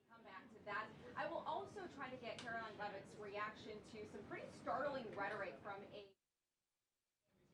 Come back to that. I will also try to get Karoline Leavitt's reaction to some pretty startling rhetoric from a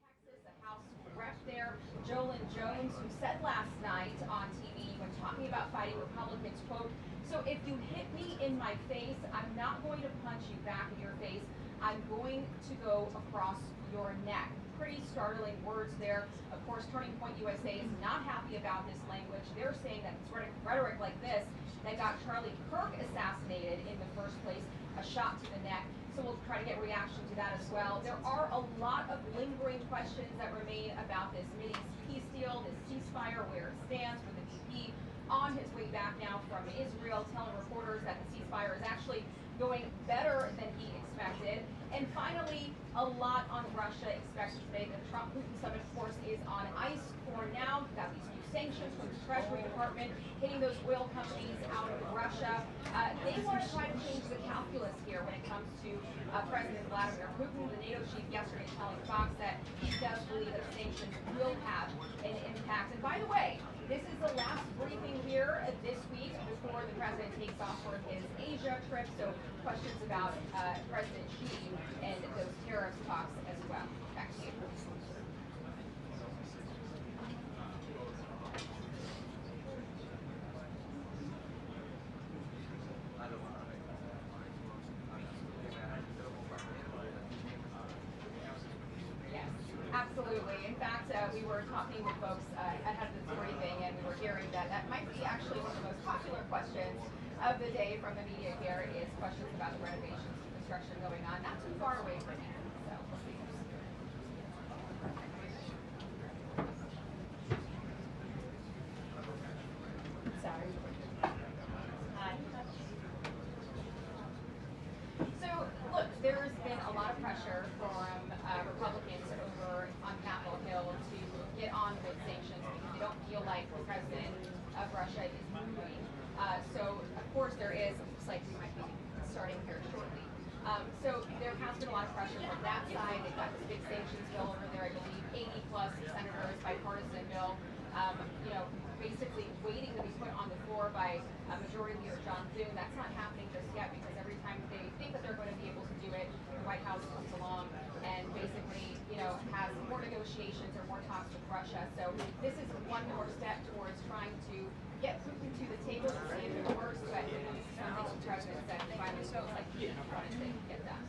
Texas, a House rep there, Jolyn Jones, who said last night on TV when talking about fighting Republicans, quote, "So if you hit me in my face, I'm not going to punch you back in your face. I'm going to go across your neck." Pretty startling words there. Of course, Turning Point USA is not happy about this language. They're saying that it's rhetoric like this that got Charlie Kirk assassinated in the first place, a shot to the neck. So we'll try to get reaction to that as well. There are a lot of lingering questions that remain about this mini peace deal, this ceasefire, where it stands, with the VP on his way back now from Israel, telling reporters that the ceasefire is actually going better than he expected. And finally, a lot on Russia expected today. The Trump-Putin summit, of course, is on ice for now. We've got these new sanctions from the Treasury Department hitting those oil companies out of Russia. They want to try to change the calculus here when it comes to President Vladimir Putin. The NATO chief yesterday telling Fox that he does believe that sanctions will have an impact. And by the way, this is the last briefing here this week before the president takes off for his Asia trip. So questions about President Xi and those tariffs talks as well. Back to you. Absolutely. In fact, we were talking with folks ahead of this briefing, and we were hearing that that might be actually one of the most popular questions of the day from the media here is questions about the renovations and construction going on, not too far away from here. So we'll see. Sorry. Hi. So, look, there's been a lot of pressure from Republicans over on Capitol Hill to get on with sanctions because they don't feel like the president of Russia is moving. So, of course, there is, looks like we might be starting here shortly. So there has been a lot of pressure from that side. They've got this big sanctions bill over there, I believe 80 plus senators, bipartisan bill, basically waiting to be put on the floor by Majority Leader John Thune. That's not happening just yet because every time they think that they're going to be able to do it, the White House comes along and basically, has more negotiations or more talks with Russia. So this is one more step towards trying to get Putin to the table to see if it works, but this is something the president said finally feels like he wanted to get done.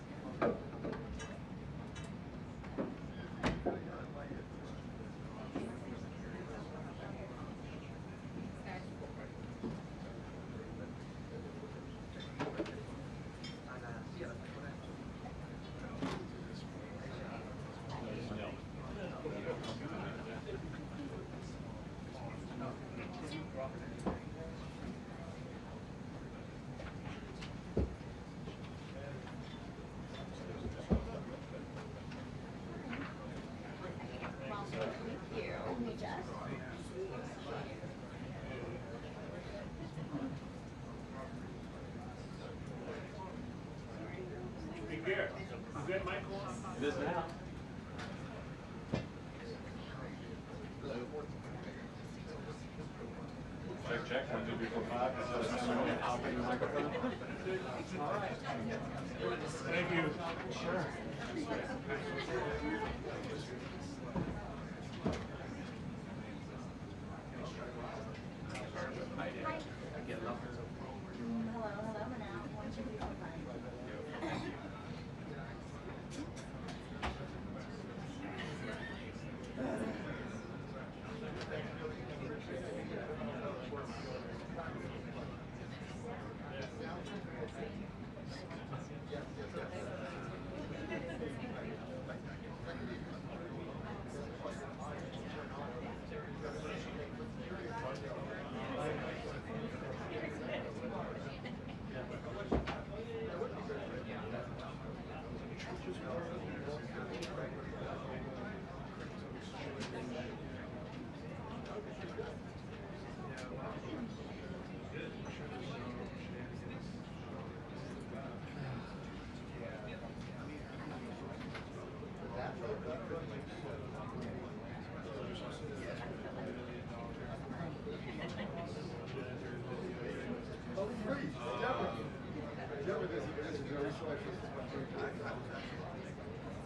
Here. Is that mic on? It is now. Check. 1, 2, 3, 4, 5. I'll bring the microphone. All right. Thank you. Sure.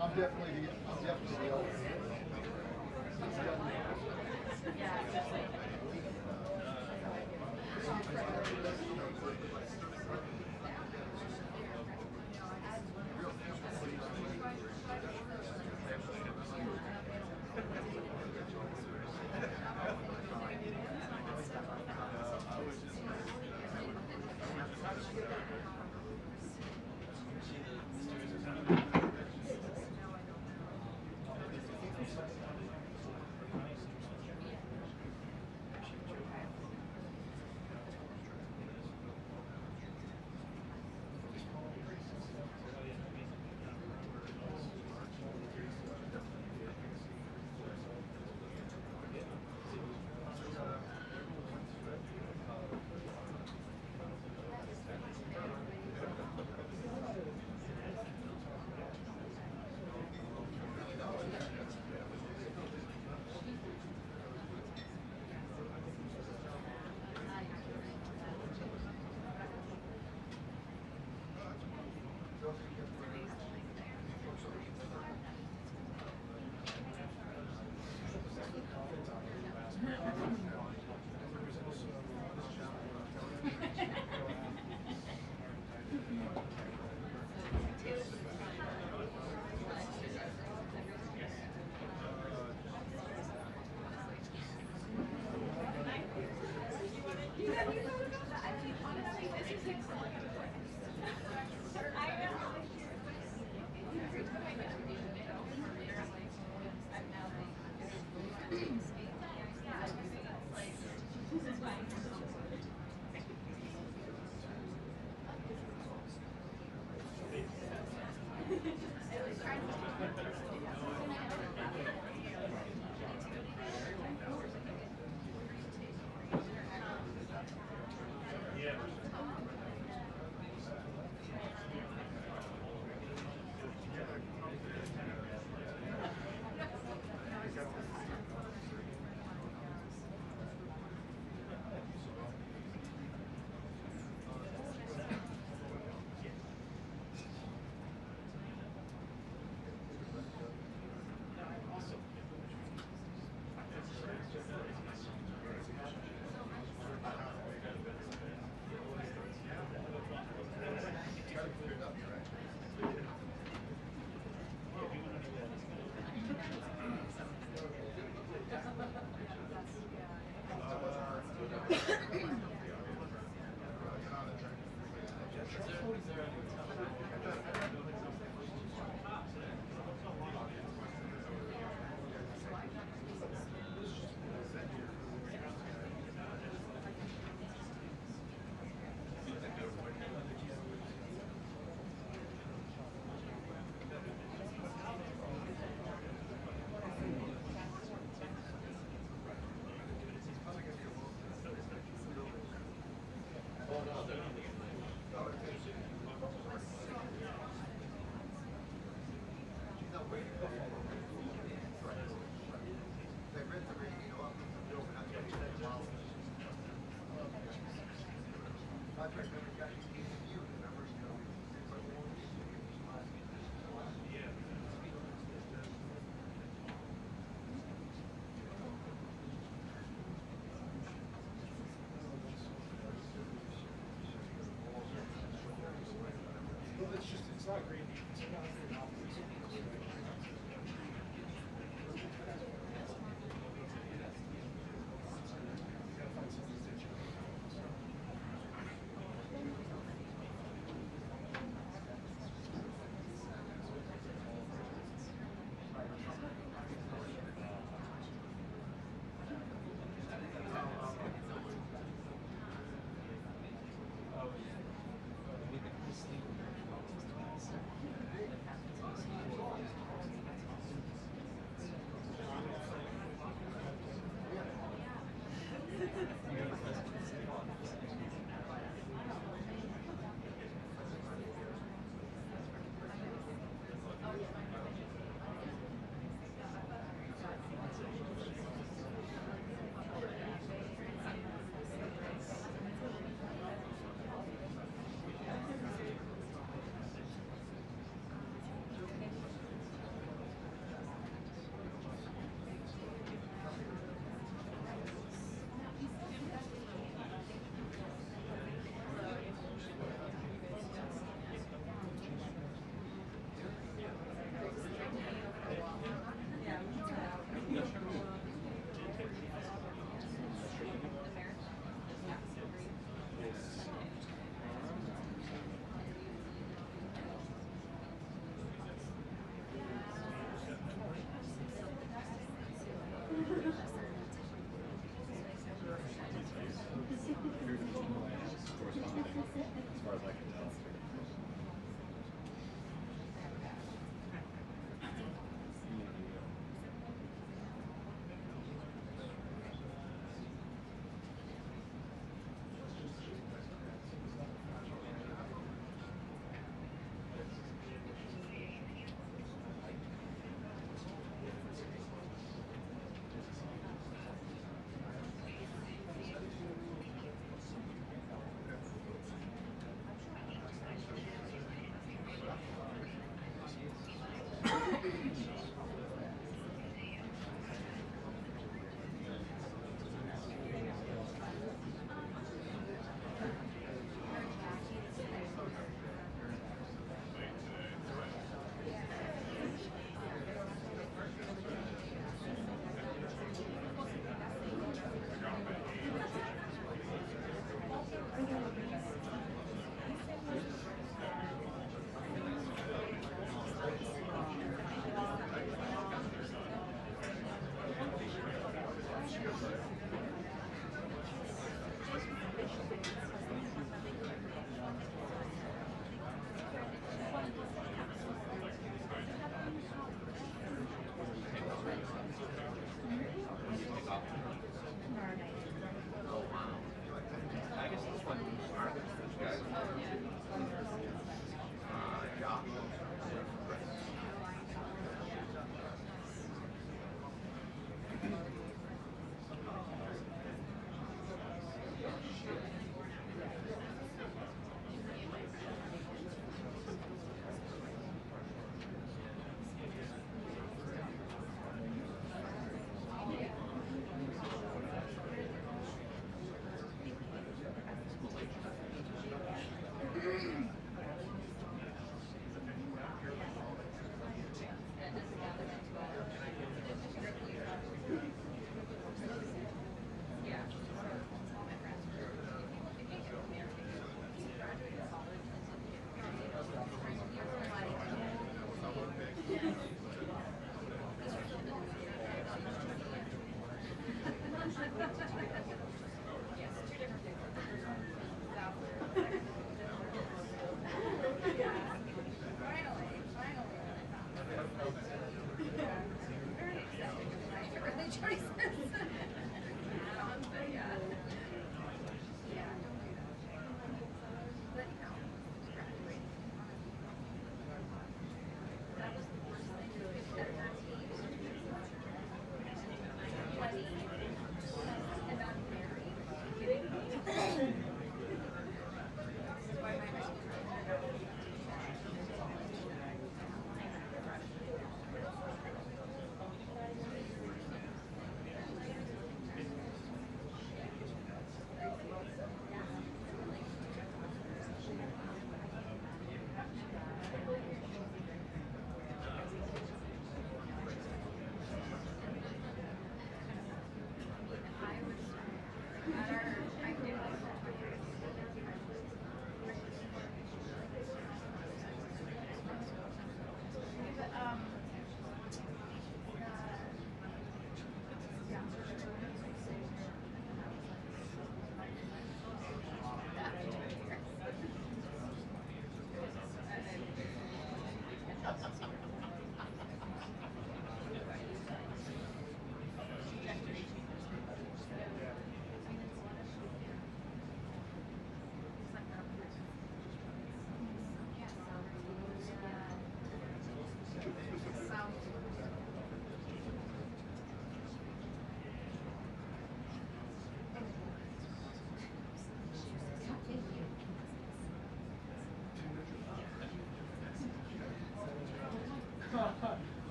I'm definitely the elder.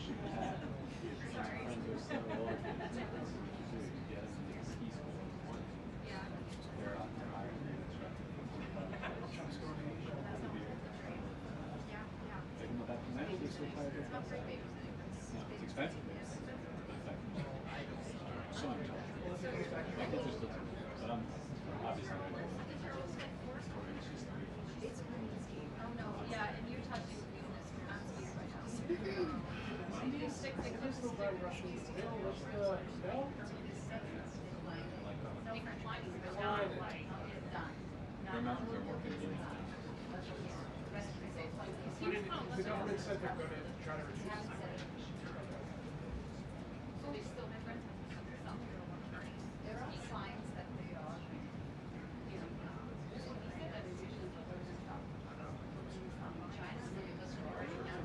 she had. My friends are so old, to get them into ski school in the morning. They're out there hiring the instructor. Take them back to Mexico, they're still tired of it. It's expensive. So I'm my kids are still too, but I'm obviously ready. Yeah, and you're touching on skis right now. You stick to Crystal by Russian Bill, what's the spell? different climbing, but not like it's done. Their mountains are more convenient. The government said they're going to try to reduce it. So they still different? There are signs that they are, you know, he said that they usually go to stop. China's doing this already now.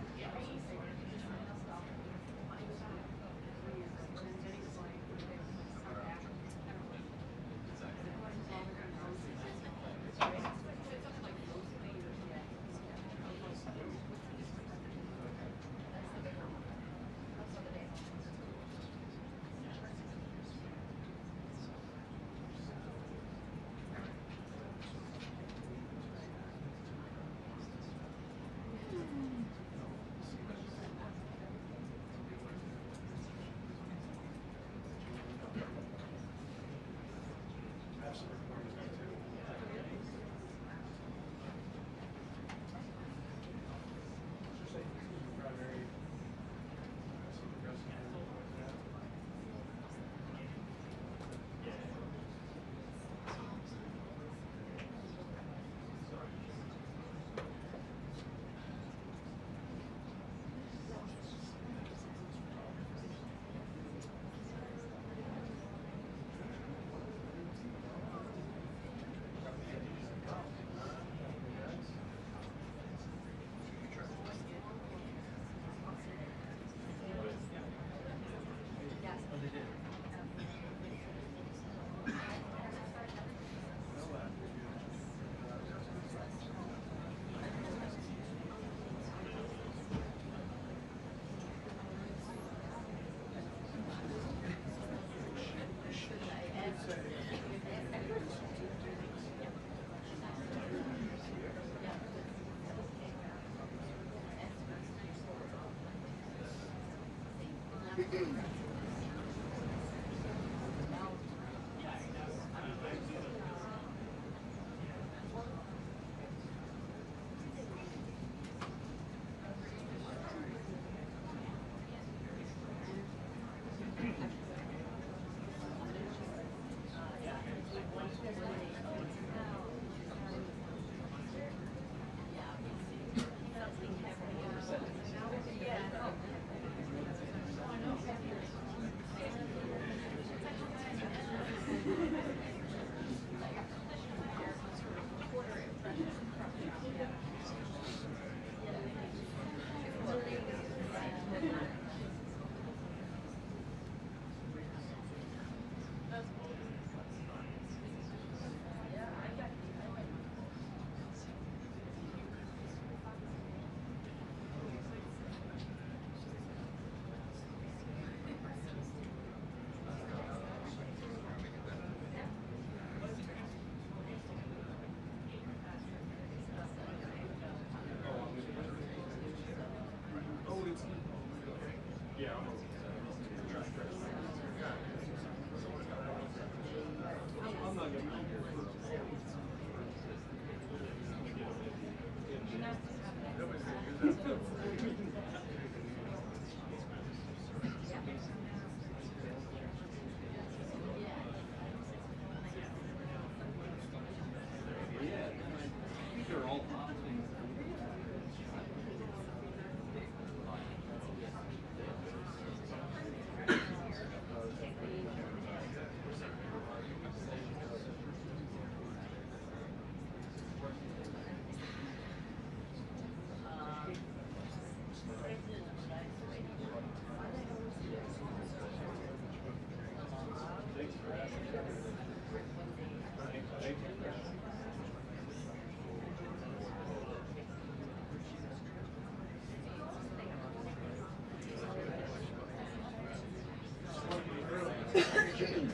It's been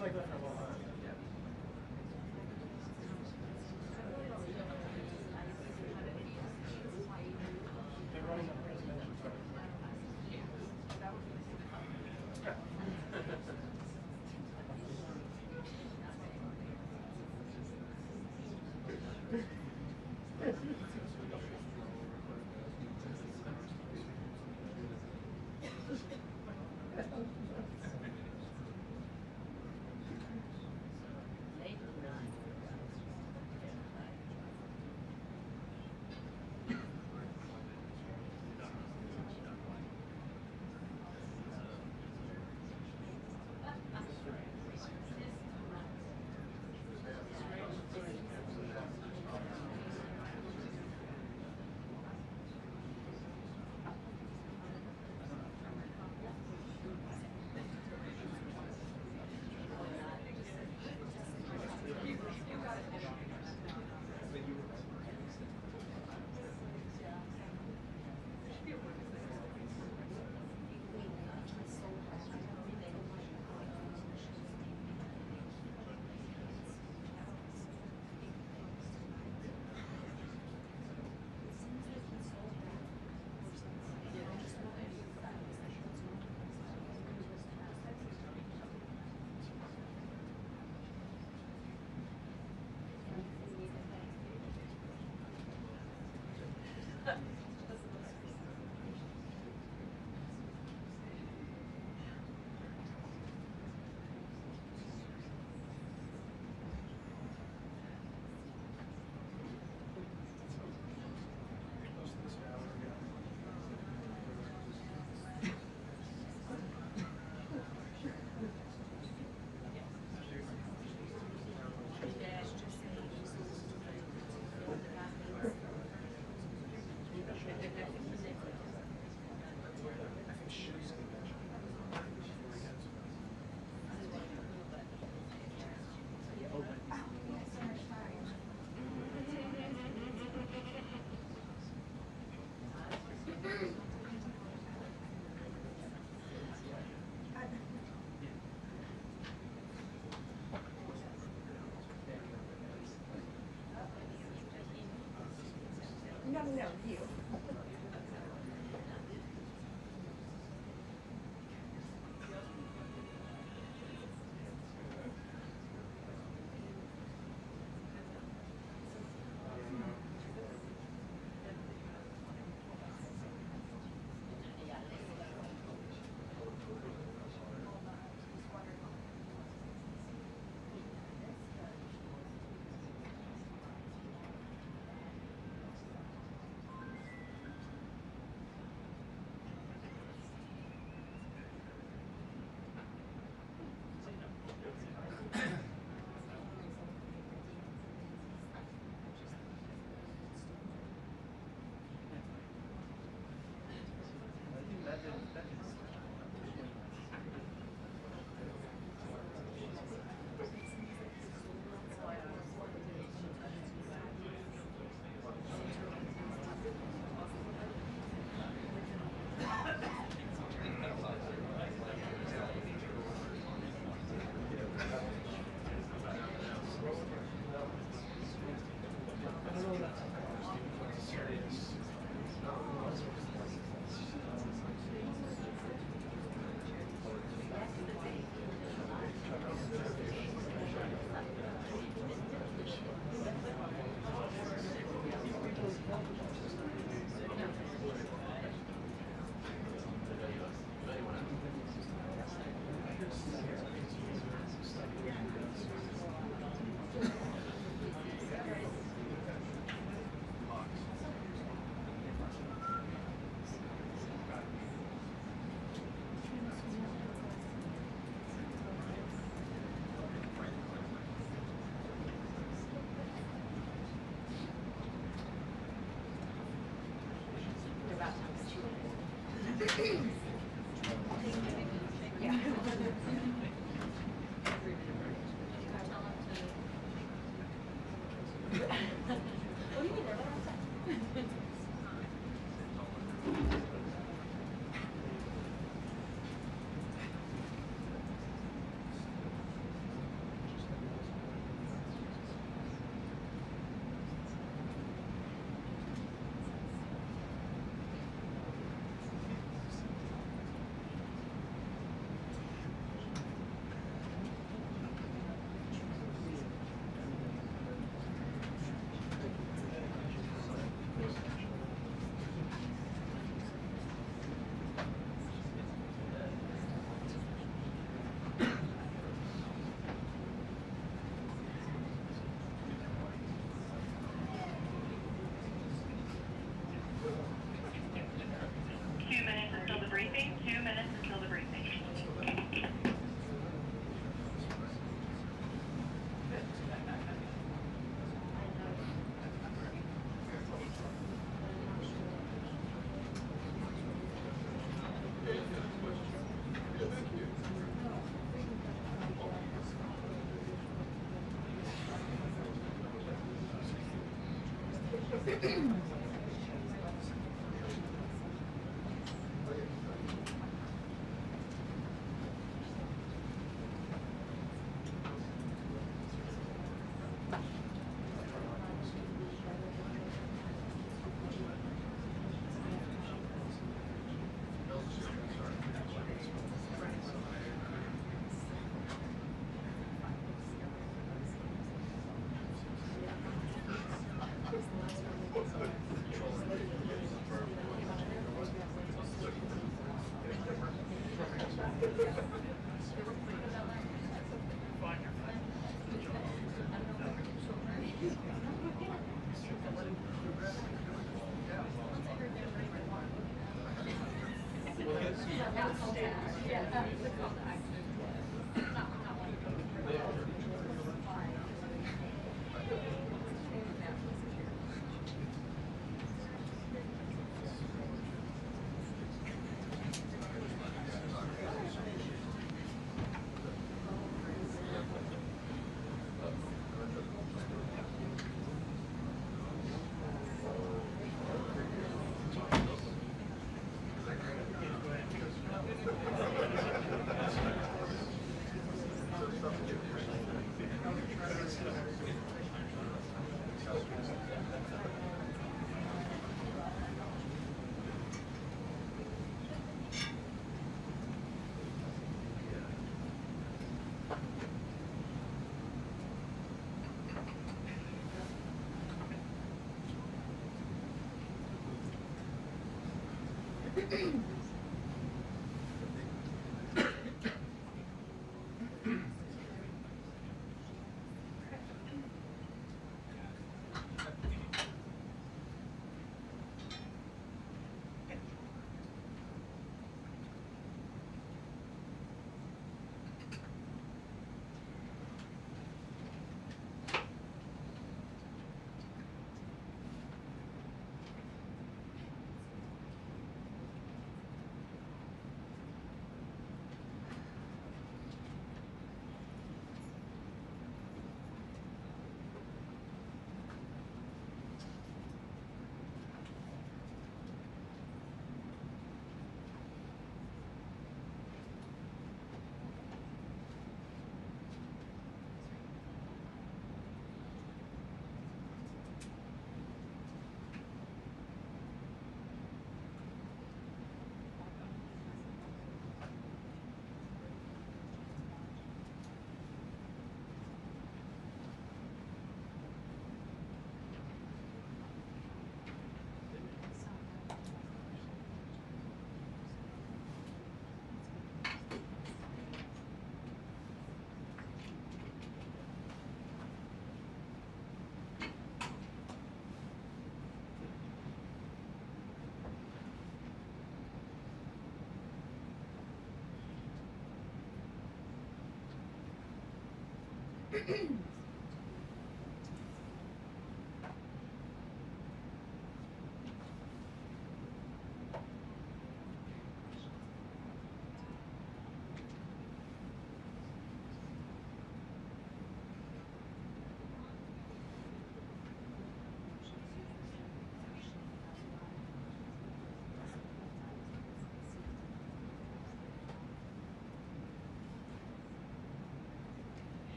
like that for a while. They're running on presidential. No, you.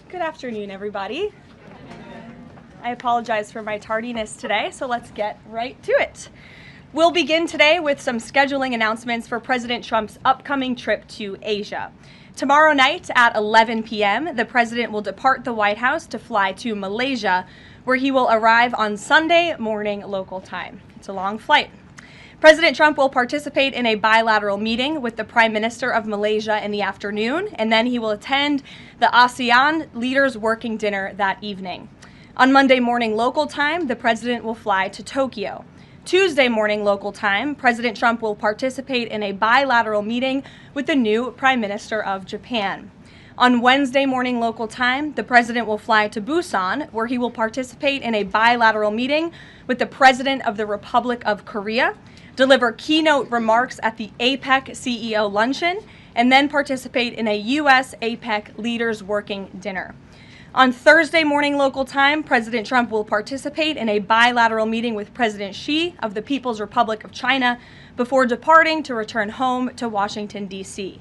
Good afternoon, everybody. I apologize for my tardiness today, so let's get right to it. We'll begin today with some scheduling announcements for President Trump's upcoming trip to Asia. Tomorrow night at 11 p.m., the president will depart the White House to fly to Malaysia, where he will arrive on Sunday morning local time. It's a long flight. President Trump will participate in a bilateral meeting with the Prime Minister of Malaysia in the afternoon, and then he will attend the ASEAN Leaders Working Dinner that evening. On Monday morning local time, the president will fly to Tokyo. Tuesday morning local time, President Trump will participate in a bilateral meeting with the new Prime Minister of Japan. On Wednesday morning local time, the president will fly to Busan, where he will participate in a bilateral meeting with the president of the Republic of Korea, deliver keynote remarks at the APEC CEO luncheon, and then participate in a U.S. APEC leaders working dinner. On Thursday morning local time, President Trump will participate in a bilateral meeting with President Xi of the People's Republic of China before departing to return home to Washington, D.C.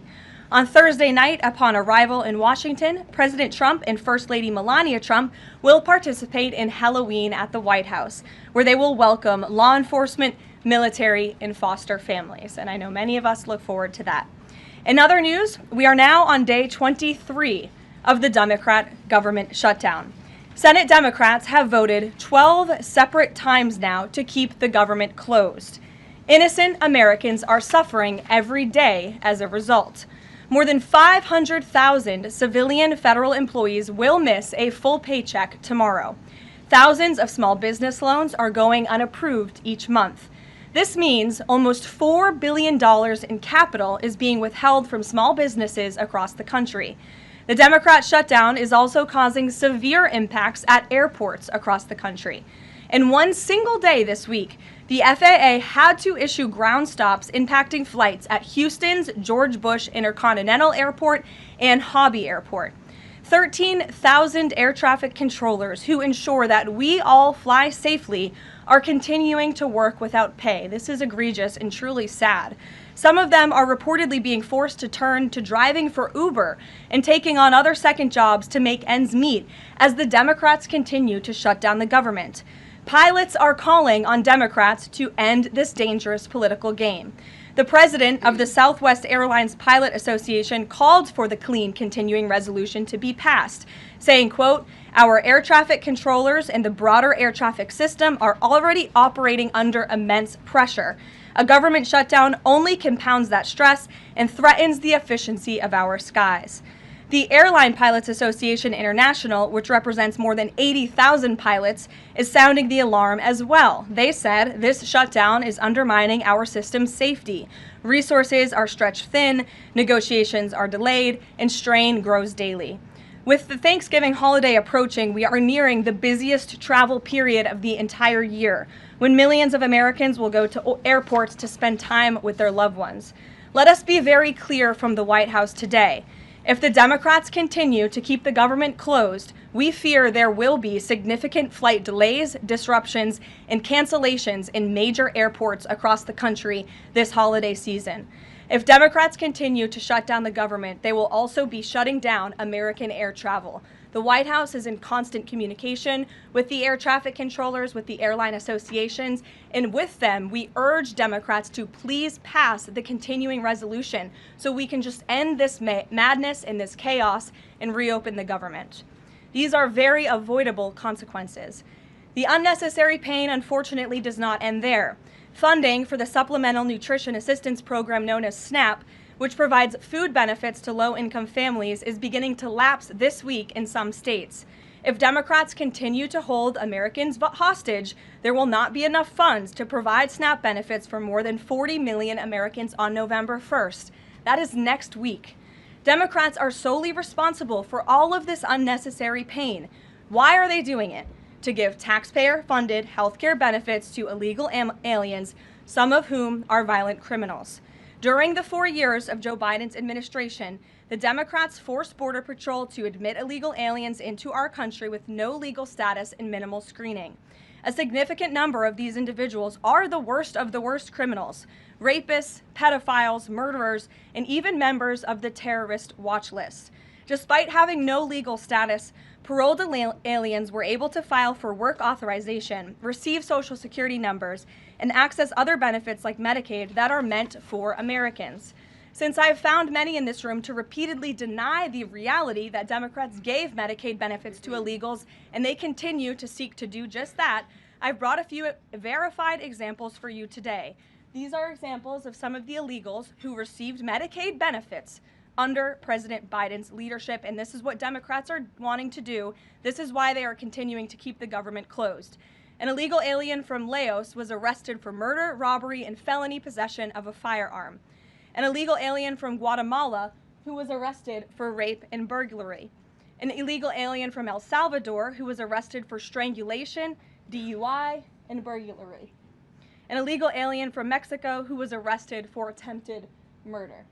On Thursday night, upon arrival in Washington, President Trump and First Lady Melania Trump will participate in Halloween at the White House, where they will welcome law enforcement, military, and foster families. And I know many of us look forward to that. In other news, we are now on day 23 of the Democrat government shutdown. Senate Democrats have voted 12 separate times now to keep the government closed. Innocent Americans are suffering every day as a result. More than 500,000 civilian federal employees will miss a full paycheck tomorrow. Thousands of small business loans are going unapproved each month. This means almost $4 billion in capital is being withheld from small businesses across the country. The Democrat shutdown is also causing severe impacts at airports across the country. In one single day this week, the FAA had to issue ground stops impacting flights at Houston's George Bush Intercontinental Airport and Hobby Airport. 13,000 air traffic controllers who ensure that we all fly safely are continuing to work without pay. This is egregious and truly sad. Some of them are reportedly being forced to turn to driving for Uber and taking on other second jobs to make ends meet as the Democrats continue to shut down the government. Pilots are calling on Democrats to end this dangerous political game. The president of the Southwest Airlines Pilot Association called for the clean continuing resolution to be passed, saying, quote, "Our air traffic controllers and the broader air traffic system are already operating under immense pressure. A government shutdown only compounds that stress and threatens the efficiency of our skies." The Airline Pilots Association International, which represents more than 80,000 pilots, is sounding the alarm as well. They said this shutdown is undermining our system's safety. Resources are stretched thin, negotiations are delayed, and strain grows daily. With the Thanksgiving holiday approaching, we are nearing the busiest travel period of the entire year, when millions of Americans will go to airports to spend time with their loved ones. Let us be very clear from the White House today. If the Democrats continue to keep the government closed, we fear there will be significant flight delays, disruptions, and cancellations in major airports across the country this holiday season. If Democrats continue to shut down the government, they will also be shutting down American air travel. The White House is in constant communication with the air traffic controllers, with the airline associations, and with them, we urge Democrats to please pass the continuing resolution so we can just end this madness and this chaos and reopen the government. These are very avoidable consequences. The unnecessary pain, unfortunately, does not end there. Funding for the Supplemental Nutrition Assistance Program known as SNAP, which provides food benefits to low-income families, is beginning to lapse this week in some states. If Democrats continue to hold Americans hostage, there will not be enough funds to provide SNAP benefits for more than 40 million Americans on November 1st. That is next week. Democrats are solely responsible for all of this unnecessary pain. Why are they doing it? To give taxpayer-funded health care benefits to illegal aliens, some of whom are violent criminals. During the 4 years of Joe Biden's administration, the Democrats forced Border Patrol to admit illegal aliens into our country with no legal status and minimal screening. A significant number of these individuals are the worst of the worst criminals: rapists, pedophiles, murderers, and even members of the terrorist watch list. Despite having no legal status, paroled aliens were able to file for work authorization, receive Social Security numbers, and access other benefits like Medicaid that are meant for Americans. Since I've found many in this room to repeatedly deny the reality that Democrats gave Medicaid benefits to illegals and they continue to seek to do just that, I've brought a few verified examples for you today. These are examples of some of the illegals who received Medicaid benefits under President Biden's leadership, and this is what Democrats are wanting to do. This is why they are continuing to keep the government closed. An illegal alien from Laos was arrested for murder, robbery, and felony possession of a firearm. An illegal alien from Guatemala who was arrested for rape and burglary, an illegal alien from El Salvador who was arrested for strangulation, DUI, and burglary, an illegal alien from Mexico who was arrested for attempted murder.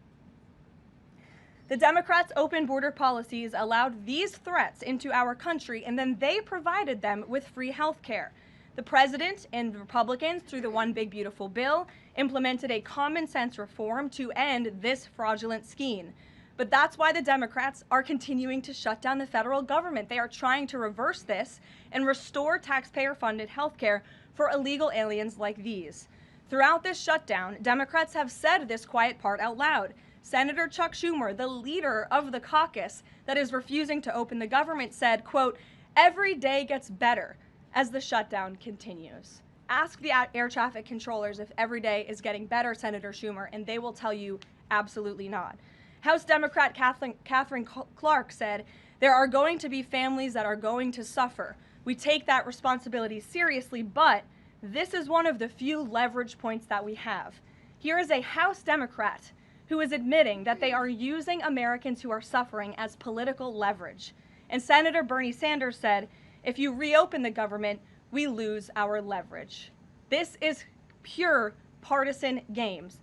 The Democrats' open border policies allowed these threats into our country, and then they provided them with free health care. The president and Republicans, through the One Big Beautiful Bill, implemented a common sense reform to end this fraudulent scheme. But that's why the Democrats are continuing to shut down the federal government. They are trying to reverse this and restore taxpayer-funded health care for illegal aliens like these. Throughout this shutdown, Democrats have said this quiet part out loud. Senator Chuck Schumer, the leader of the caucus that is refusing to open the government, said, quote, "Every day gets better as the shutdown continues." Ask the air traffic controllers if every day is getting better, Senator Schumer, and they will tell you absolutely not. House Democrat Catherine Clark said, "There are going to be families that are going to suffer. We take that responsibility seriously, but this is one of the few leverage points that we have." Here is a House Democrat who is admitting that they are using Americans who are suffering as political leverage. And Senator Bernie Sanders said, "If you reopen the government, we lose our leverage." This is pure partisan games.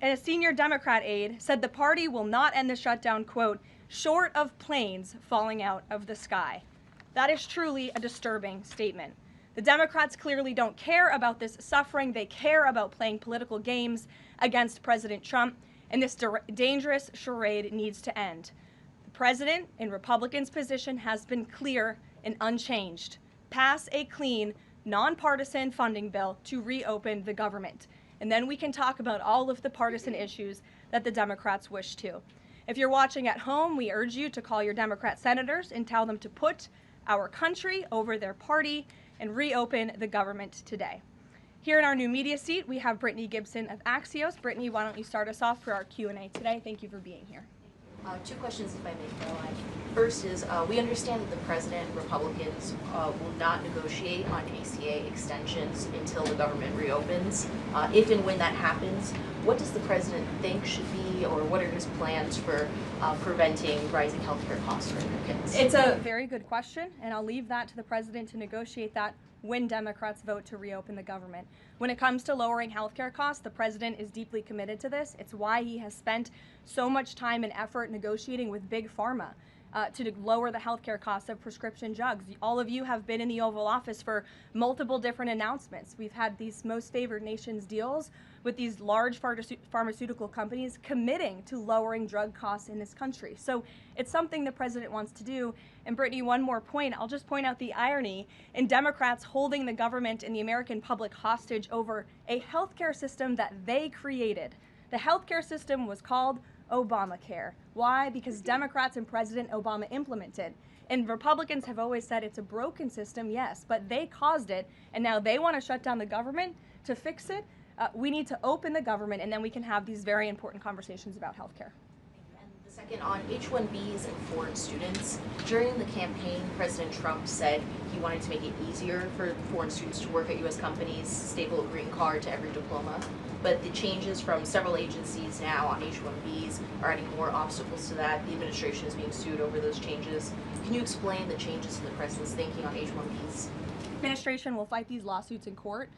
A senior Democrat aide said the party will not end the shutdown, quote, "short of planes falling out of the sky." That is truly a disturbing statement. The Democrats clearly don't care about this suffering. They care about playing political games against President Trump, and this dangerous charade needs to end. The president and Republicans' position has been clear and unchanged. Pass a clean, nonpartisan funding bill to reopen the government. And then we can talk about all of the partisan issues that the Democrats wish to. If you're watching at home, we urge you to call your Democrat senators and tell them to put our country over their party and reopen the government today. Here in our new media seat, we have Brittany Gibson of Axios. Brittany, why don't you start us off for our Q&A today? Thank you for being here. Two questions, if I may, Caroline. First is, we understand that the president and Republicans will not negotiate on ACA extensions until the government reopens. If and when that happens, what does the president think should be, or what are his plans for preventing rising healthcare costs for Americans? It's a very good question, and I'll leave that to the president to negotiate that when Democrats vote to reopen the government. When it comes to lowering healthcare costs, the president is deeply committed to this. It's why he has spent so much time and effort negotiating with Big Pharma to lower the healthcare costs of prescription drugs. All of you have been in the Oval Office for multiple different announcements. We've had these most favored nations deals with these large pharmaceutical companies committing to lowering drug costs in this country. So it's something the president wants to do. And Brittany, one more point. I'll just point out the irony in Democrats holding the government and the American public hostage over a healthcare system that they created. The healthcare system was called Obamacare. Why? Because Democrats and President Obama implemented. And Republicans have always said it's a broken system, yes, but they caused it, and now they want to shut down the government to fix it. We need to open the government, and then we can have these very important conversations about healthcare. And the second, on H-1Bs and foreign students, during the campaign, President Trump said he wanted to make it easier for foreign students to work at U.S. companies, staple a green card to every diploma. But the changes from several agencies now on H-1Bs are adding more obstacles to that. The administration is being sued over those changes. Can you explain the changes in the president's thinking on H-1Bs? The administration will fight these lawsuits in court.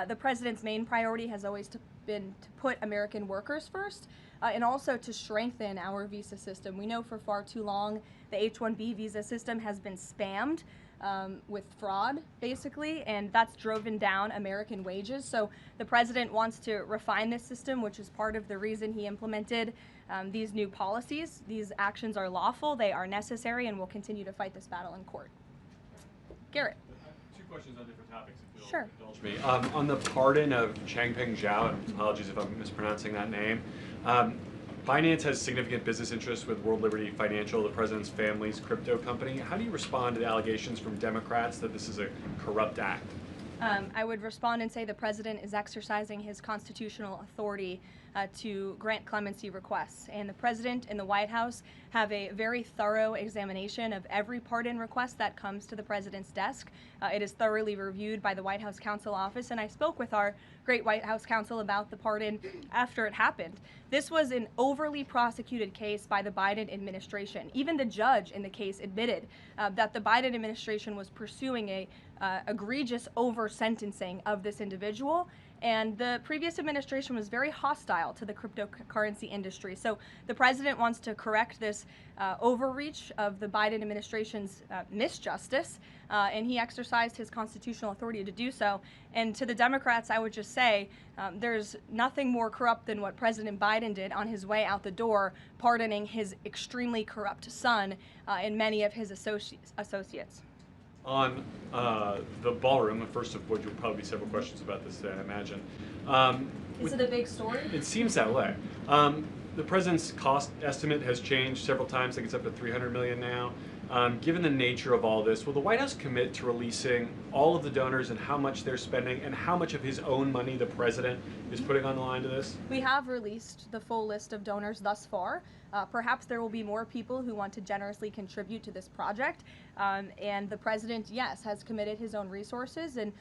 The president's main priority has always been to put American workers first and also to strengthen our visa system. We know for far too long the H-1B visa system has been spammed with fraud, basically, and that's driven down American wages. So the president wants to refine this system, which is part of the reason he implemented these new policies. These actions are lawful, they are necessary, and we'll continue to fight this battle in court. Garrett. Two questions on different topics, if you'll Sure. indulge me. On the pardon of Changpeng Zhao, and apologies if I'm mispronouncing that name, Binance has significant business interests with World Liberty Financial, the president's family's crypto company. How do you respond to the allegations from Democrats that this is a corrupt act? I would respond and say the president is exercising his constitutional authority to grant clemency requests. And the President and the White House have a very thorough examination of every pardon request that comes to the President's desk. It is thoroughly reviewed by the White House Counsel Office, and I spoke with our great White House counsel about the pardon after it happened. This was an overly prosecuted case by the Biden administration. Even the judge in the case admitted that the Biden administration was pursuing a egregious over-sentencing of this individual, and the previous administration was very hostile to the cryptocurrency industry. So the president wants to correct this overreach of the Biden administration's misjustice, and he exercised his constitutional authority to do so. And to the Democrats, I would just say there's nothing more corrupt than what President Biden did on his way out the door, pardoning his extremely corrupt son and many of his associates. On the ballroom, first of which will probably be several questions about this today, I imagine. Is it a big story? It seems that way. The president's cost estimate has changed several times. I think it's up to $300 million now. Given the nature of all this, will the White House commit to releasing all of the donors and how much they're spending and how much of his own money the president is putting on the line to this? We have released the full list of donors thus far. Perhaps there will be more people who want to generously contribute to this project. And the president, yes, has committed his own resources. And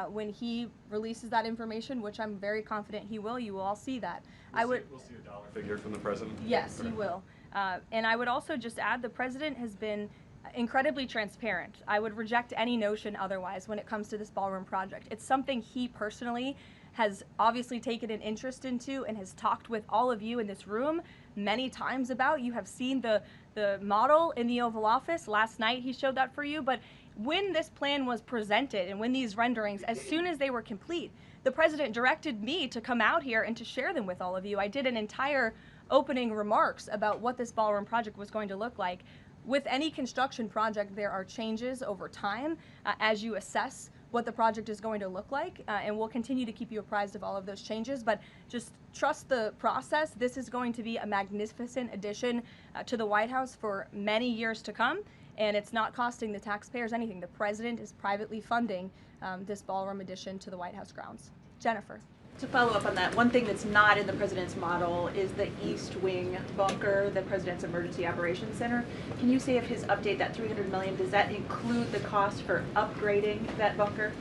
when he releases that information, which I'm very confident he will, you will all see that. We'll see a dollar figure from the president? Yes, he will. And I would also just add the president has been incredibly transparent. I would reject any notion otherwise when it comes to this ballroom project. It's something he personally has obviously taken an interest into and has talked with all of you in this room many times about. You have seen the model in the Oval Office. Last night he showed that for you. But when this plan was presented and when these renderings, as soon as they were complete, the president directed me to come out here and to share them with all of you. I did an entire opening remarks about what this ballroom project was going to look like. With any construction project, there are changes over time as you assess what the project is going to look like, and we'll continue to keep you apprised of all of those changes, but just trust the process. This is going to be a magnificent addition to the White House for many years to come, and it's not costing the taxpayers anything. The president is privately funding this ballroom addition to the White House grounds. Jennifer. To follow up on that, one thing that's not in the president's model is the East Wing bunker, the president's emergency operations center. Can you say if his update, that $300 million, does that include the cost for upgrading that bunker?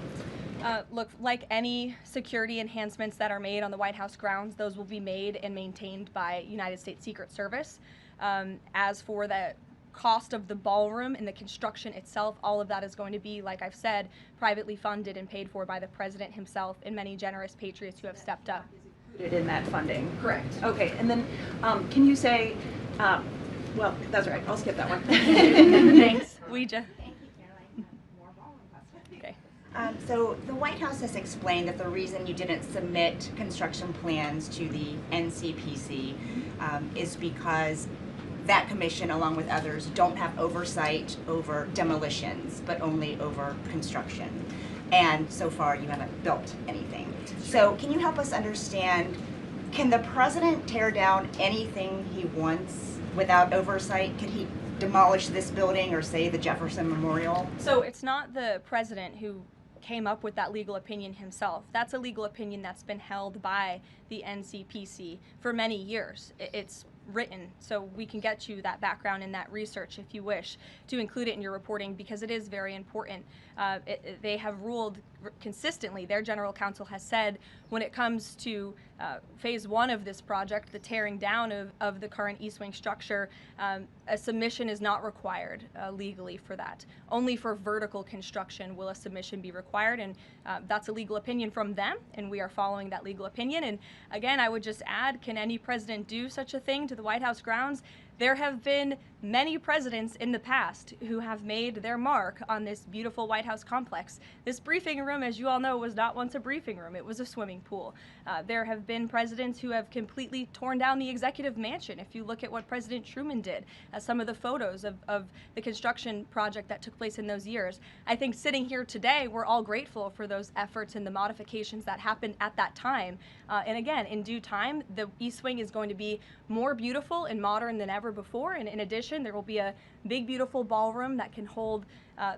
Look, like any security enhancements that are made on the White House grounds, those will be made and maintained by United States Secret Service. As for the cost of the ballroom and the construction itself, all of that is going to be, like I've said, privately funded and paid for by the president himself and many generous patriots who have stepped up. Included in that funding? Correct. Okay, and then can you say, well, that's all right, I'll skip that one. Thanks. We just. Thank you, Caroline. More ballroom questions. Okay. So the White House has explained that the reason you didn't submit construction plans to the NCPC is because that commission, along with others, don't have oversight over demolitions, but only over construction. And so far, you haven't built anything. So can you help us understand, can the president tear down anything he wants without oversight? Could he demolish this building or, say, the Jefferson Memorial? So it's not the president who came up with that legal opinion himself. That's a legal opinion that's been held by the NCPC for many years. It's written, so we can get you that background and that research if you wish to include it in your reporting, because it is very important. They have ruled consistently, their general counsel has said, when it comes to phase one of this project, the tearing down of the current East Wing structure, a submission is not required legally for that. Only for vertical construction will a submission be required, and that's a legal opinion from them, and we are following that legal opinion. And again, I would just add, can any president do such a thing to the White House grounds? There have been many presidents in the past who have made their mark on this beautiful White House complex. This briefing room, as you all know, was not once a briefing room. It was a swimming pool. There have been presidents who have completely torn down the executive mansion. If you look at what President Truman did, some of the photos of the construction project that took place in those years. I think sitting here today, we're all grateful for those efforts and the modifications that happened at that time. And again, in due time, the East Wing is going to be more beautiful and modern than ever ever before. And in addition, there will be a big, beautiful ballroom that can hold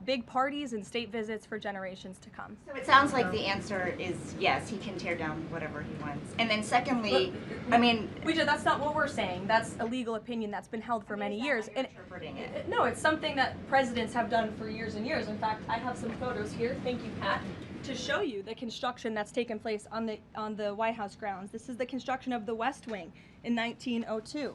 big parties and state visits for generations to come. So it sounds like the answer is yes, he can tear down whatever he wants. And then secondly, I mean, that's not what we're saying. That's a legal opinion that's been held for many years. And interpreting it. no, it's something that presidents have done for years and years. In fact, I have some photos here. Thank you, Pat, to show you the construction that's taken place on the White House grounds. This is the construction of the West Wing in 1902.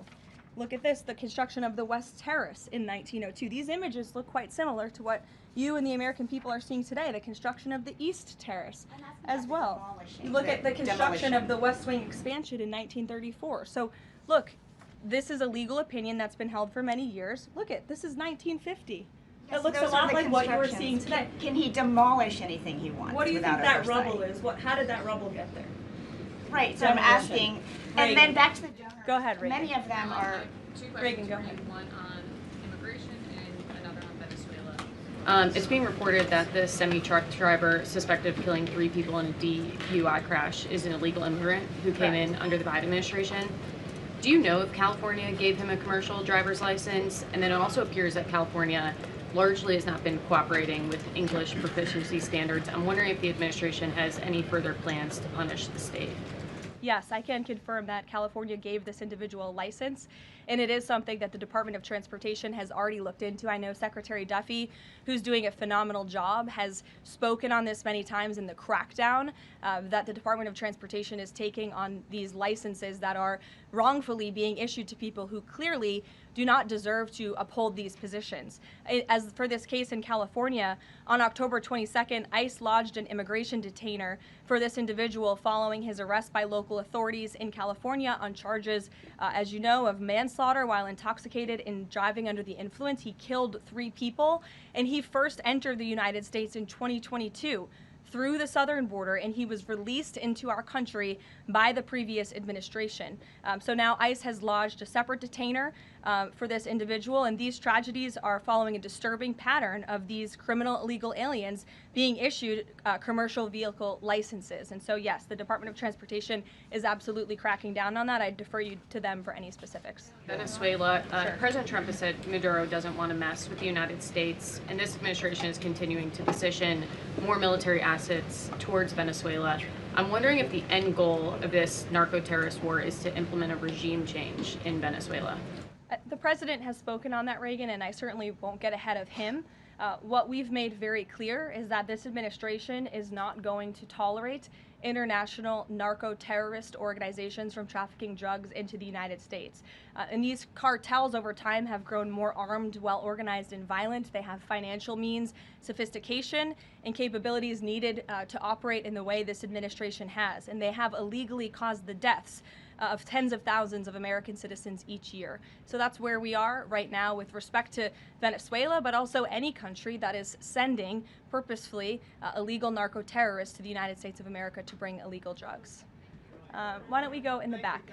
Look at this, the construction of the West Terrace in 1902. These images look quite similar to what you and the American people are seeing today, the construction of the East Terrace as well. You look at the construction of the West Wing expansion in 1934. So look, this is a legal opinion that's been held for many years. Look at, this is 1950. Yes, It looks a those are lot the like what you were constructions. seeing today. Can he demolish anything he wants? What do you without think that oversight? rubble is? How did that rubble get there? Right, so I'm Demolition. asking, Reagan. and then back to the donors. Go ahead, Reagan. Many of them are. Two Reagan, questions go for ahead. you, one on immigration and another on Venezuela. It's being reported that the semi-truck driver suspected of killing 3 people in a DUI crash is an illegal immigrant who came in under the Biden administration. Do you know if California gave him a commercial driver's license? And then it also appears that California largely has not been cooperating with English proficiency standards. I'm wondering if the administration has any further plans to punish the state. Yes, I can confirm that California gave this individual a license, and it is something that the Department of Transportation has already looked into. I know Secretary Duffy, who's doing a phenomenal job, has spoken on this many times in the crackdown that the Department of Transportation is taking on these licenses that are wrongfully being issued to people who clearly do not deserve to uphold these positions. As for this case in California, on October 22nd, ICE lodged an immigration detainer for this individual following his arrest by local authorities in California on charges, as you know, of manslaughter while intoxicated and driving under the influence. He killed 3 people, and he first entered the United States in 2022 through the southern border, and he was released into our country by the previous administration. So now ICE has lodged a separate detainer for this individual, and these tragedies are following a disturbing pattern of these criminal illegal aliens being issued commercial vehicle licenses. And so yes, the Department of Transportation is absolutely cracking down on that. I defer you to them for any specifics. Venezuela, President Trump has said Maduro doesn't want to mess with the United States, and this administration is continuing to position more military assets towards Venezuela. I'm wondering if the end goal of this narco-terrorist war is to implement a regime change in Venezuela. The president has spoken on that, Reagan, and I certainly won't get ahead of him. What we've made very clear is that this administration is not going to tolerate international narco-terrorist organizations from trafficking drugs into the United States. And these cartels over time have grown more armed, well-organized, and violent. They have financial means, sophistication, and capabilities needed to operate in the way this administration has. And they have illegally caused the deaths of tens of thousands of American citizens each year. So that's where we are right now with respect to Venezuela, but also any country that is sending purposefully illegal narco-terrorists to the United States of America to bring illegal drugs. Why don't we go in the back?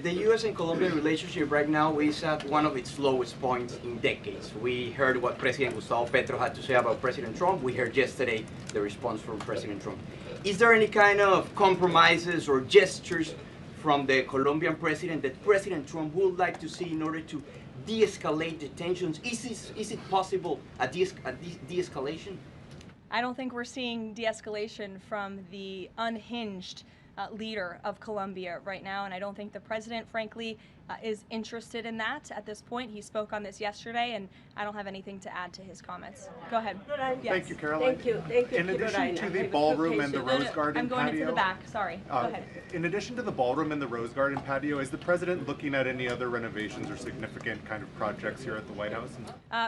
The U.S. and Colombia relationship right now is at one of its lowest points in decades. We heard what President Gustavo Petro had to say about President Trump. We heard yesterday the response from President Trump. Is there any kind of compromises or gestures from the Colombian president that President Trump would like to see in order to de-escalate the tensions? Is it possible a de-escalation? I don't think we're seeing de-escalation from the unhinged leader of Colombia right now, and I don't think the president, frankly, is interested in that at this point. He spoke on this yesterday, and I don't have anything to add to his comments. Go ahead. Yes. Thank you, Caroline. Thank you. In addition to the ballroom and the Rose Garden I'm going patio, into the back. Sorry. Go ahead. in addition to the ballroom and the Rose Garden patio, is the president looking at any other renovations or significant kind of projects here at the White House?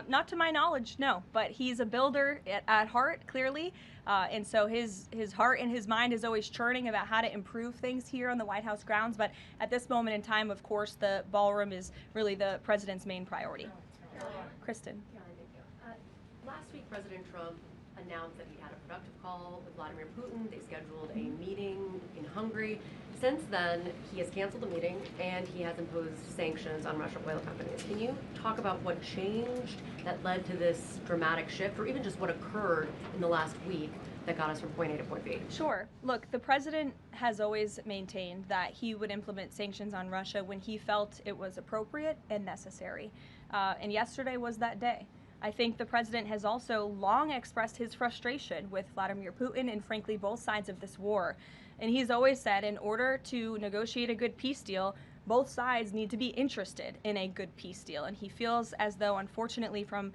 Not to my knowledge, no. But he's a builder at heart, clearly. And so his heart and his mind is always churning about how to improve things here on the White House grounds. But at this moment in time, of course, the ballroom is really the president's main priority. Kristen. Last week, President Trump announced that he had a productive call with Vladimir Putin. They scheduled a meeting in Hungary. Since then, he has canceled the meeting and he has imposed sanctions on Russian oil companies. Can you talk about what changed that led to this dramatic shift, or even just what occurred in the last week that got us from point A to point B? Sure. Look, the president has always maintained that he would implement sanctions on Russia when he felt it was appropriate and necessary. And yesterday was that day. I think the president has also long expressed his frustration with Vladimir Putin and frankly both sides of this war. And he's always said in order to negotiate a good peace deal, both sides need to be interested in a good peace deal. And he feels as though, unfortunately, from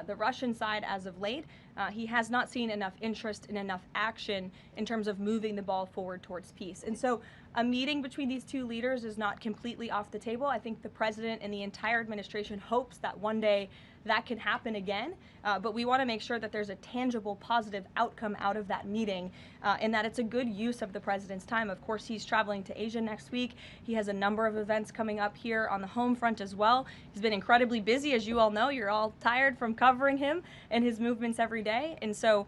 the Russian side as of late, he has not seen enough interest and enough action in terms of moving the ball forward towards peace. And so a meeting between these two leaders is not completely off the table. I think the president and the entire administration hopes that one day that can happen again, but we want to make sure that there's a tangible, positive outcome out of that meeting and that it's a good use of the president's time. Of course, he's traveling to Asia next week. He has a number of events coming up here on the home front as well. He's been incredibly busy, as you all know. You're all tired from covering him and his movements every day. And so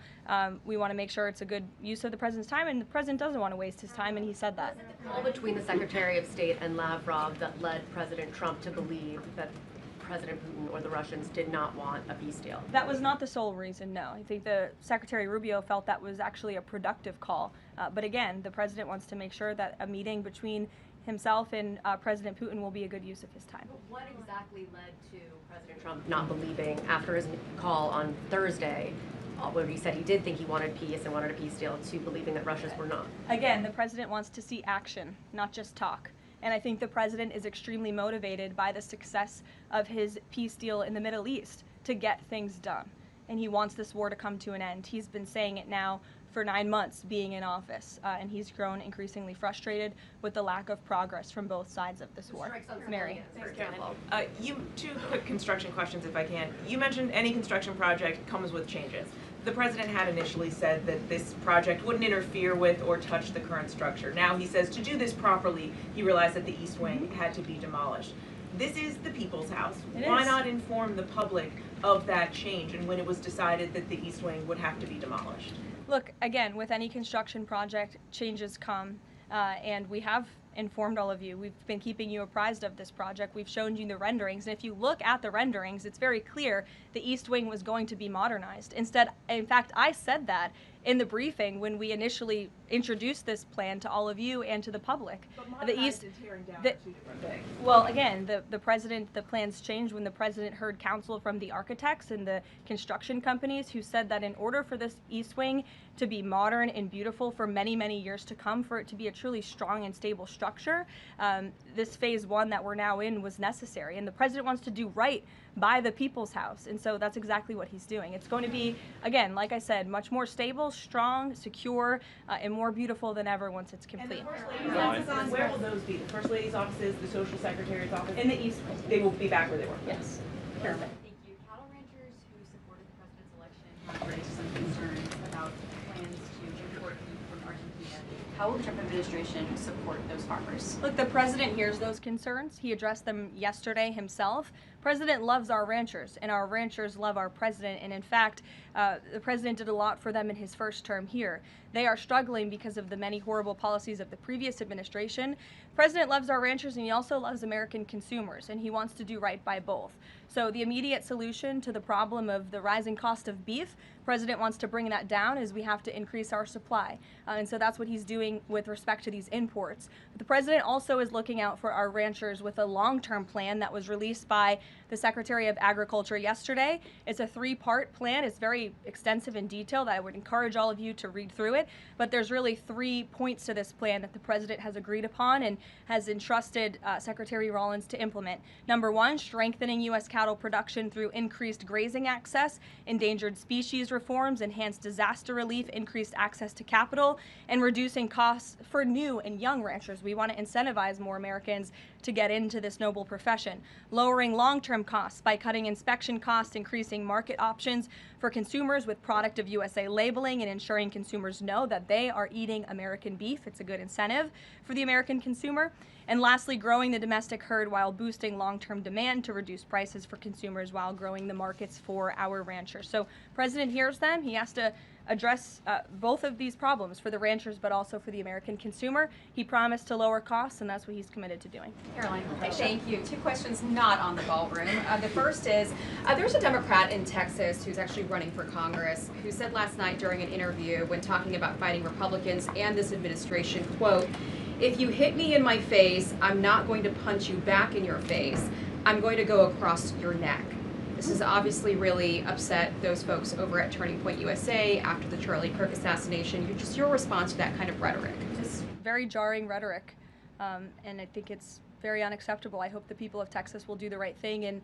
we want to make sure it's a good use of the president's time, and the president doesn't want to waste his time, and he said that. All between the Secretary of State and Lavrov that led President Trump to believe that President Putin or the Russians did not want a peace deal. That was not the sole reason, no. I think the Secretary Rubio felt that was actually a productive call. But again, the president wants to make sure that a meeting between himself and President Putin will be a good use of his time. What exactly led to President Trump not believing after his call on Thursday, where he said he did think he wanted peace and wanted a peace deal, to believing that Russians were not? Again, the president wants to see action, not just talk. And I think the president is extremely motivated by the success of his peace deal in the Middle East to get things done. And he wants this war to come to an end. He's been saying it now for 9 months being in office, and he's grown increasingly frustrated with the lack of progress from both sides of this war. Mary. For example. Two quick construction questions, if I can. You mentioned any construction project comes with changes. The president had initially said that this project wouldn't interfere with or touch the current structure. Now he says to do this properly, he realized that the East Wing had to be demolished. This is the people's house. Why not inform the public of that change and when it was decided that the East Wing would have to be demolished? Look, again, with any construction project, changes come, and we have informed all of you. We've been keeping you apprised of this project. We've shown you the renderings, and if you look at the renderings, it's very clear the East Wing was going to be modernized. Instead, in fact, I said that in the briefing when we initially introduced this plan to all of you and to the public. But the East and tearing down are two different things. Well, again, the plans changed when the president heard counsel from the architects and the construction companies who said that in order for this East Wing to be modern and beautiful for many, many years to come, for it to be a truly strong and stable structure, this phase one that we're now in was necessary. And the president wants to do right by the people's house. And so that's exactly what he's doing. It's going to be, again, like I said, much more stable, strong, secure, and more beautiful than ever once it's complete. And the First Lady's offices, where will those be? The First Lady's offices, the Social Secretary's office? In the East Wing. They will be back where they were? Yes. Perfect. Thank you. Cattle ranchers who supported the president's election have raised some concerns about plans to import beef from Argentina. How will the Trump administration support those farmers? Look, the president hears those concerns. He addressed them yesterday himself. President loves our ranchers, and our ranchers love our president. And in fact, the president did a lot for them in his first term here. They are struggling because of the many horrible policies of the previous administration. President loves our ranchers, and he also loves American consumers, and he wants to do right by both. So the immediate solution to the problem of the rising cost of beef, President wants to bring that down, as we have to increase our supply. And so that's what he's doing with respect to these imports. But the president also is looking out for our ranchers with a long-term plan that was released by the Secretary of Agriculture yesterday. It's a 3-part plan. It's very extensive and detailed. I would encourage all of you to read through it. But there's really 3 points to this plan that the president has agreed upon and has entrusted Secretary Rollins to implement. Number 1, strengthening U.S. cattle production through increased grazing access, endangered species reforms, enhanced disaster relief, increased access to capital, and reducing costs for new and young ranchers. We want to incentivize more Americans to get into this noble profession. Lowering long-term costs by cutting inspection costs, increasing market options for consumers with product of USA labeling, and ensuring consumers know that they are eating American beef. It's a good incentive for the American consumer. And lastly, growing the domestic herd while boosting long-term demand to reduce prices for for consumers while growing the markets for our ranchers. So President hears them. He has to address both of these problems for the ranchers, but also for the American consumer. He promised to lower costs, and that's what he's committed to doing. Caroline. Thank you. Two questions not on the ballroom. The first is, there's a Democrat in Texas who's actually running for Congress who said last night during an interview when talking about fighting Republicans and this administration, quote, "If you hit me in my face, I'm not going to punch you back in your face. I'm going to go across your neck." This has obviously really upset those folks over at Turning Point USA after the Charlie Kirk assassination. Just your response to that kind of rhetoric? Just very jarring rhetoric, and I think it's very unacceptable. I hope the people of Texas will do the right thing and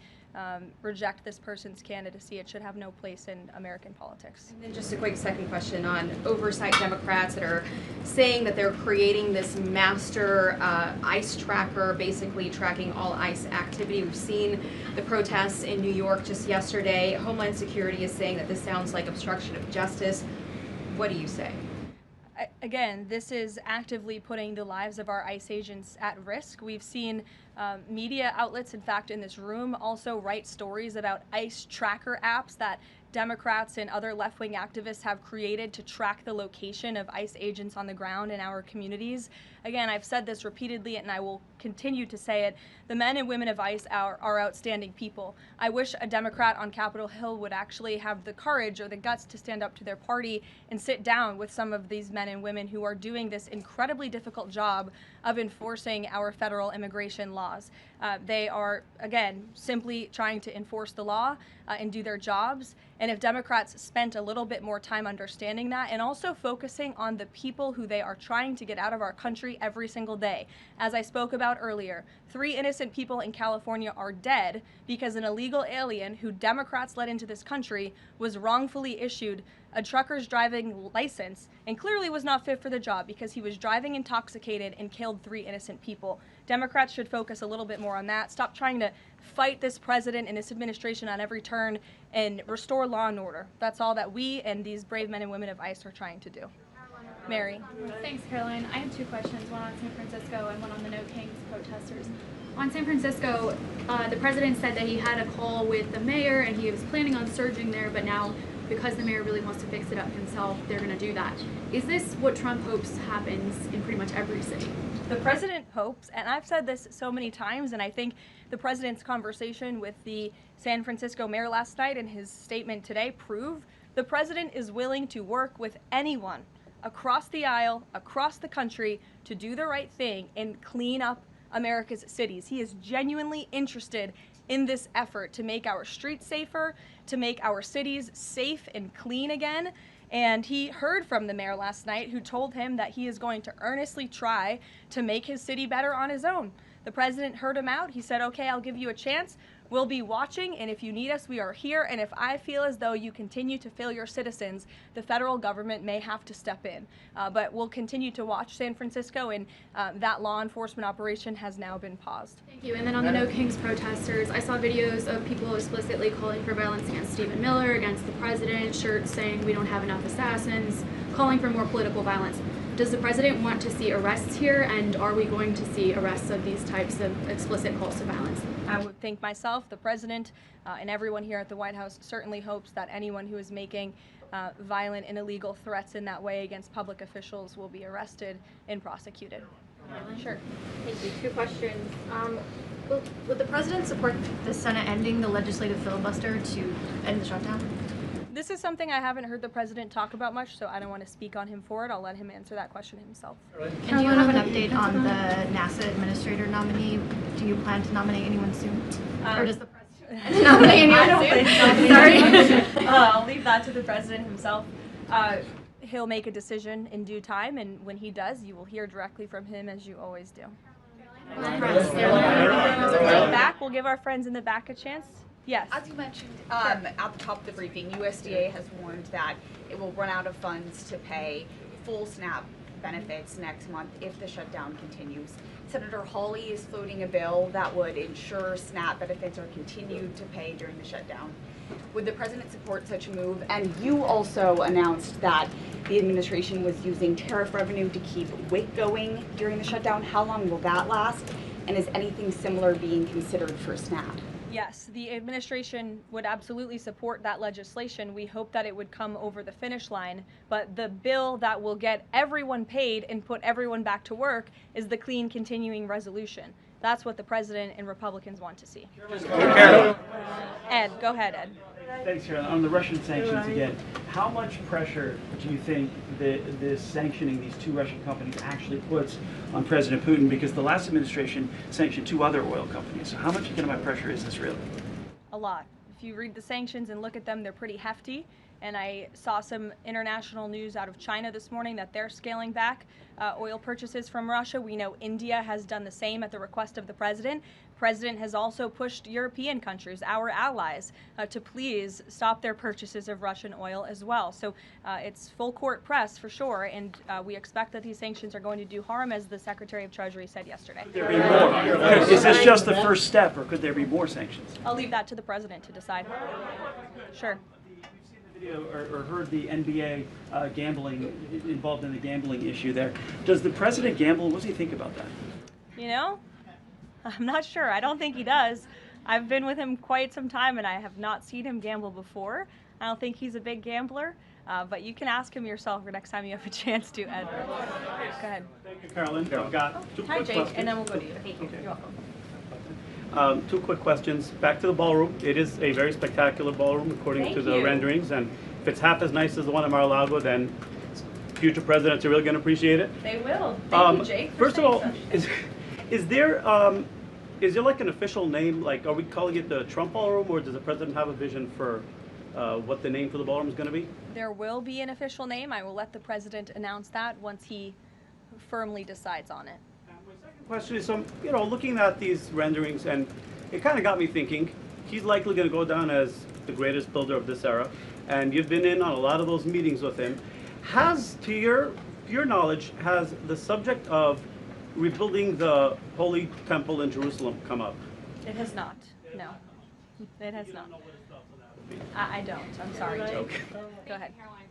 reject this person's candidacy. It should have no place in American politics. And then just a quick second question on oversight Democrats that are saying that they're creating this master ICE tracker, basically tracking all ICE activity. We've seen the protests in New York just yesterday. Homeland Security is saying that this sounds like obstruction of justice. What do you say? Again, this is actively putting the lives of our ICE agents at risk. We've seen media outlets, in fact, in this room, also write stories about ICE tracker apps that Democrats and other left-wing activists have created to track the location of ICE agents on the ground in our communities. Again, I've said this repeatedly and I will continue to say it. The men and women of ICE are outstanding people. I wish a Democrat on Capitol Hill would actually have the courage or the guts to stand up to their party and sit down with some of these men and women who are doing this incredibly difficult job of enforcing our federal immigration laws. They are, again, simply trying to enforce the law and do their jobs. And if Democrats spent a little bit more time understanding that and also focusing on the people who they are trying to get out of our country every single day. As I spoke about earlier, 3 innocent people in California are dead because an illegal alien who Democrats let into this country was wrongfully issued a trucker's driving license and clearly was not fit for the job because he was driving intoxicated and killed 3 innocent people. Democrats should focus a little bit more on that. Stop trying to fight this president and this administration on every turn and restore law and order. That's all that we and these brave men and women of ICE are trying to do. Mary. Thanks, Caroline. I have 2 questions, one on San Francisco and one on the No Kings protesters. On San Francisco, the president said that he had a call with the mayor and he was planning on surging there, but now because the mayor really wants to fix it up himself, they're going to do that. Is this what Trump hopes happens in pretty much every city? The president hopes, and I've said this so many times, and I think the president's conversation with the San Francisco mayor last night and his statement today prove the president is willing to work with anyone across the aisle, across the country, to do the right thing and clean up America's cities. He is genuinely interested in this effort to make our streets safer, to make our cities safe and clean again. And he heard from the mayor last night who told him that he is going to earnestly try to make his city better on his own. The president heard him out. He said, okay, I'll give you a chance. We'll be watching, and if you need us, we are here. And if I feel as though you continue to fail your citizens, the federal government may have to step in. But we'll continue to watch San Francisco, and that law enforcement operation has now been paused. Thank you. And then on the No Kings protesters, I saw videos of people explicitly calling for violence against Stephen Miller, against the president, shirts saying we don't have enough assassins, calling for more political violence. Does the president want to see arrests here, and are we going to see arrests of these types of explicit calls to violence? I would think myself, the president, and everyone here at the White House certainly hopes that anyone who is making violent and illegal threats in that way against public officials will be arrested and prosecuted. Sure. Thank you. 2 questions. Would the president support the Senate ending the legislative filibuster to end the shutdown? This is something I haven't heard the president talk about much, so I don't want to speak on him for it. I'll let him answer that question himself. And do you have an update on the NASA administrator nominee? Do you plan to nominate anyone soon? Or does the president nominate anyone soon? Sorry. I'll leave that to the president himself. He'll make a decision in due time, and when he does, you will hear directly from him, as you always do. Back, we'll give our friends in the back a chance. Yes. As you mentioned at the top of the briefing, USDA has warned that it will run out of funds to pay full SNAP benefits next month if the shutdown continues. Senator Hawley is floating a bill that would ensure SNAP benefits are continued to pay during the shutdown. Would the president support such a move? And you also announced that the administration was using tariff revenue to keep WIC going during the shutdown. How long will that last? And is anything similar being considered for SNAP? Yes, the administration would absolutely support that legislation. We hope that it would come over the finish line, but the bill that will get everyone paid and put everyone back to work is the clean continuing resolution. That's what the president and Republicans want to see. Ed, go ahead, Ed. Thanks, Caroline. On the Russian sanctions again, how much pressure do you think this sanctioning these two Russian companies actually puts on President Putin? Because the last administration sanctioned two other oil companies. So how much economic pressure is this really? A lot. If you read the sanctions and look at them, they're pretty hefty. And I saw some international news out of China this morning that they're scaling back oil purchases from Russia. We know India has done the same at the request of the president. The president has also pushed European countries, our allies, to please stop their purchases of Russian oil as well. So it's full court press for sure, and we expect that these sanctions are going to do harm, as the Secretary of Treasury said yesterday. Could there be more? Is this just the first step, or could there be more sanctions? I'll leave that to the president to decide. Sure. Or heard the NBA gambling, involved in the gambling issue there. Does the president gamble? What does he think about that? You know, I'm not sure. I don't think he does. I've been with him quite some time and I have not seen him gamble before. I don't think he's a big gambler, but you can ask him yourself for next time you have a chance to, Ed. Go ahead. Thank you, Caroline. I've got two Hi, quick Jake, questions. and then we'll go to you. Thank you. Okay. You're welcome. 2 quick questions. Back to the ballroom. It is a very spectacular ballroom according Thank to the you. renderings, and if it's half as nice as the one in Mar-a-Lago, then future presidents are really going to appreciate it. They will. Thank you, Jake. First of all, is there like an official name? Like, are we calling it the Trump Ballroom, or does the president have a vision for what the name for the ballroom is going to be? There will be an official name. I will let the president announce that once he firmly decides on it. Question is, looking at these renderings, and it kind of got me thinking, he's likely going to go down as the greatest builder of this era, and you've been in on a lot of those meetings with him. To your knowledge, has the subject of rebuilding the Holy Temple in Jerusalem come up? It has not. No. It has not. I don't. I'm sorry, Jake. Okay. Go ahead. Caroline,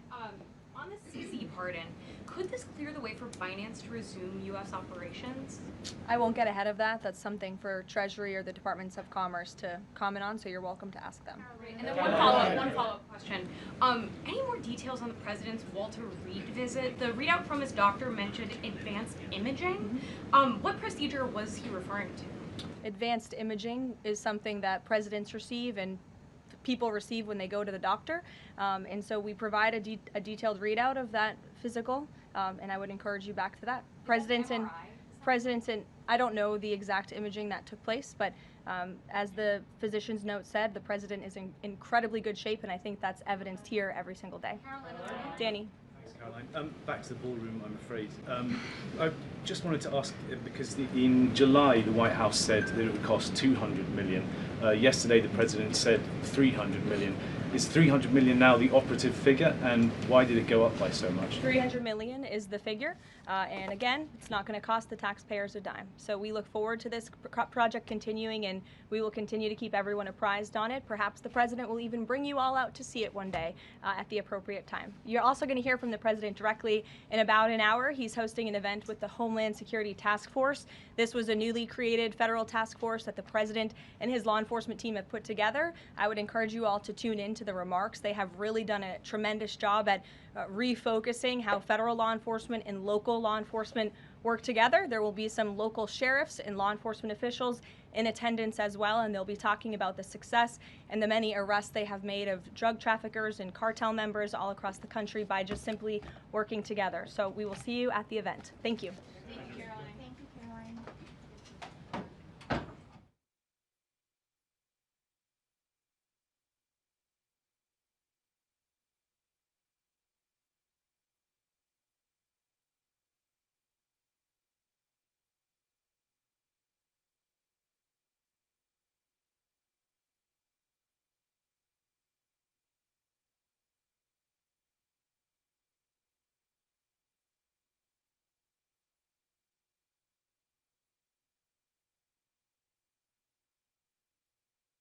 on the CZ pardon, could this clear the way for finance to resume U.S. operations? I won't get ahead of that. That's something for Treasury or the Departments of Commerce to comment on, so you're welcome to ask them. And then one follow-up question. Any more details on the president's Walter Reed visit? The readout from his doctor mentioned advanced imaging. What procedure was he referring to? Advanced imaging is something that presidents receive and people receive when they go to the doctor, and so we provide a detailed readout of that physical, and I would encourage you back to that. Presidents and I don't know the exact imaging that took place, but as the physician's note said, the president is in incredibly good shape, and I think that's evidenced here every single day. Danny. Caroline. Back to the ballroom, I'm afraid. I just wanted to ask, because in July the White House said that it would cost $200 million. Yesterday the president said $300 million. Is $300 million now the operative figure, and why did it go up by so much? $300 million is the figure, and again, it's not going to cost the taxpayers a dime. So we look forward to this project continuing, and we will continue to keep everyone apprised on it. Perhaps the president will even bring you all out to see it one day at the appropriate time. You're also going to hear from the president directly in about an hour. He's hosting an event with the Homeland Security Task Force. This was a newly created federal task force that the president and his law enforcement team have put together. I would encourage you all to tune in to the remarks. They have really done a tremendous job at refocusing how federal law enforcement and local law enforcement work together. There will be some local sheriffs and law enforcement officials in attendance as well, and they'll be talking about the success and the many arrests they have made of drug traffickers and cartel members all across the country by just simply working together. So we will see you at the event. Thank you.